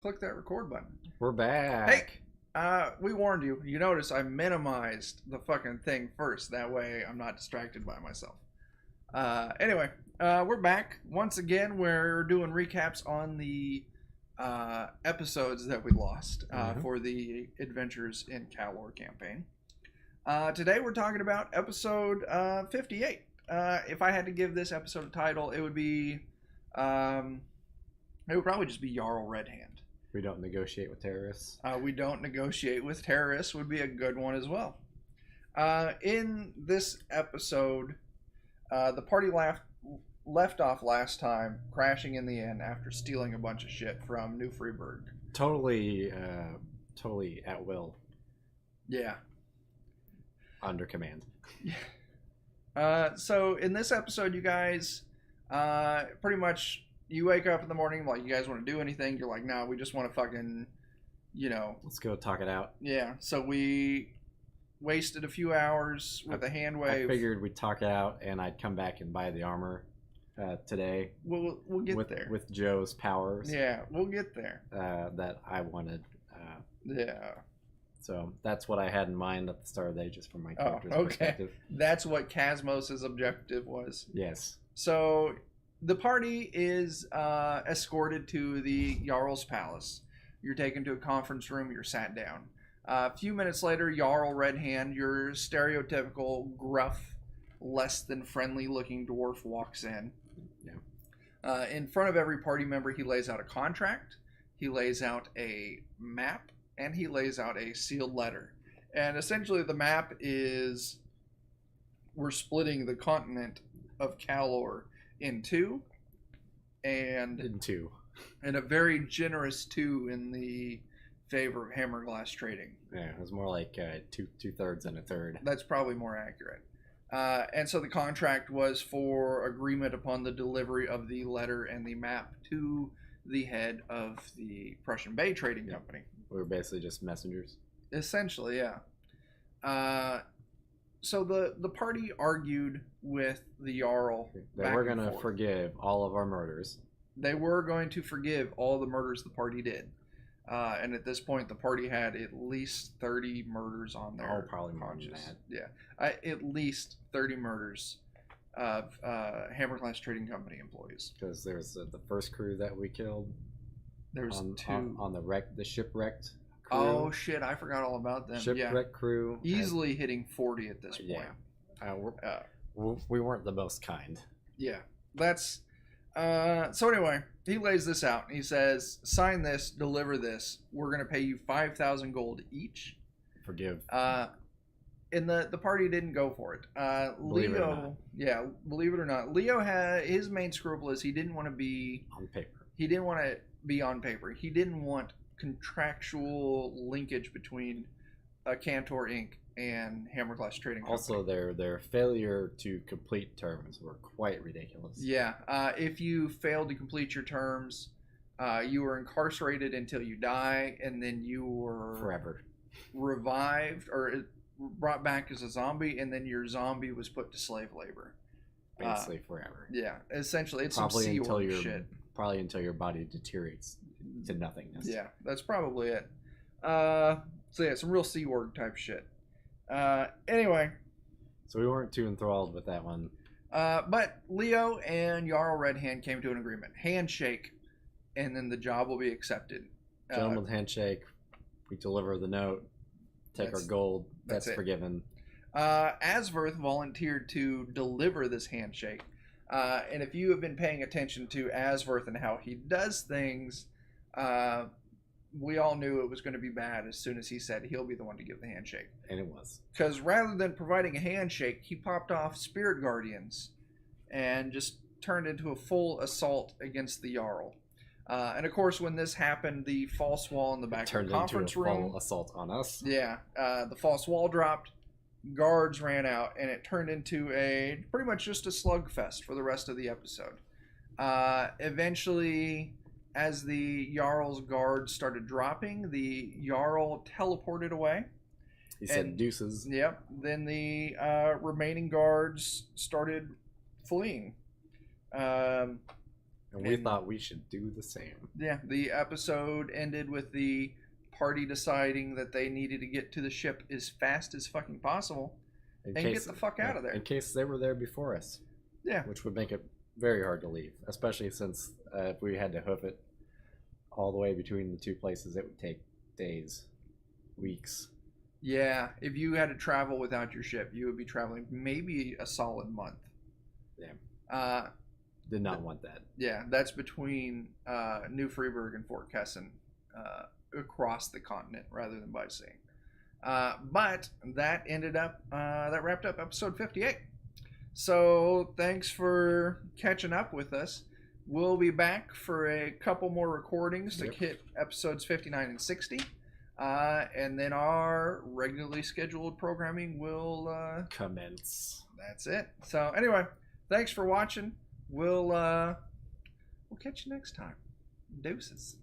Click that record button. We're Hey, back. we warned you. You notice I minimized the fucking thing first. That way I'm not distracted by myself. Anyway, we're back. Once again, we're doing recaps on the episodes that we lost for the Adventures in Calor campaign. Today we're talking about episode 58. If I had to give this episode a title, it would be... it would probably just be Jarl Red Hand. We don't negotiate with terrorists. We don't negotiate with terrorists would be a good one as well. In this episode, the party left off last time, crashing in the inn after stealing a bunch of shit from New Freeburg. Totally at will. Yeah. Under command. So in this episode, you guys, pretty much... You wake up in the morning, like, you guys want to do anything? You're like, no, we just want to fucking, Let's go talk it out. Yeah, so we wasted a few hours with a hand wave. I figured we'd talk it out, and I'd come back and buy the armor today. We'll get there. With Joe's powers. Yeah, we'll get there. That I wanted. Yeah. So that's what I had in mind at the start of the day, just from my character's perspective. That's what Casmos' objective was. Yes. So... The party is escorted to the Jarl's palace. You're taken to a conference room. You're sat down. A few minutes later, Jarl Red Hand, your stereotypical gruff, less than friendly looking dwarf, walks in. Yeah. In front of every party member, he lays out a contract. He lays out a map, and he lays out a sealed letter. And essentially, the map is we're splitting the continent of Calor in two, and a very generous two in the favor of Hammerglass Trading. Yeah, it was more like two-thirds and a third. That's probably more accurate. And so the contract was for agreement upon the delivery of the letter and the map to the head of the Prussian Bay Trading Company. We were basically just messengers. Essentially, yeah. So the party argued with the Jarl. They were going to forgive all of our murders. They were going to forgive all the murders the party did. And at this point, the party had at least 30 murders on their probably more than that. Yeah. At least 30 murders of Hammerglass Trading Company employees. Because there's the first crew that we killed. There's two. On the shipwrecked. Crew. Oh shit! I forgot all about them. Shipwreck crew, easily hitting 40 at this point. Yeah, we weren't the most kind. Yeah, that's. So anyway, he lays this out. He says, "Sign this, deliver this. We're gonna pay you 5,000 gold each. Forgive." And the party didn't go for it. Believe it or Leo, yeah, believe it or not, Leo had his main scruple is he didn't want to be on paper. He didn't want to be on paper. He didn't want contractual linkage between Cantor Inc. and Hammerglass Trading Company. Also, their failure to complete terms were quite ridiculous. Yeah, if you failed to complete your terms, you were incarcerated until you die, and then you were forever revived or brought back as a zombie, and then your zombie was put to slave labor. Basically forever. Yeah, essentially, it's probably some until your shit. Probably until your body deteriorates to nothingness. Yeah, that's probably it. So yeah, some real Sea Org type shit. Anyway. So we weren't too enthralled with that one. But Leo and Jarl Red Hand came to an agreement. Handshake, and then the job will be accepted. Gentleman's handshake. We deliver the note. Take our gold. That's forgiven. Asverth volunteered to deliver this handshake. And if you have been paying attention to Asverth and how he does things, we all knew it was going to be bad as soon as he said he'll be the one to give the handshake. And it was. Because rather than providing a handshake, he popped off Spirit Guardians and just turned into a full assault against the Jarl. And of course, when this happened, the false wall in the back of the conference room... Turned into a full assault on us. Yeah. The false wall dropped. Guards ran out, and it turned into pretty much just a slugfest for the rest of the episode. Eventually, as the Jarl's guards started dropping, the Jarl teleported away. He said deuces. Yep. Then the remaining guards started fleeing. And we thought we should do the same. Yeah, the episode ended with the party deciding that they needed to get to the ship as fast as fucking possible and get the fuck out of there. In case they were there before us. Yeah. Which would make it very hard to leave, especially since if we had to hoof it all the way between the two places, it would take days, weeks. Yeah, if you had to travel without your ship, you would be traveling maybe a solid month. Yeah. Did not want that. Yeah, that's between New Freeburg and Fort Kesson across the continent rather than by sea. But that wrapped up episode 58. So thanks for catching up with us. We'll be back for a couple more recordings to hit episodes 59 and 60. And then our regularly scheduled programming will commence. That's it. So anyway, thanks for watching. We'll catch you next time. Deuces.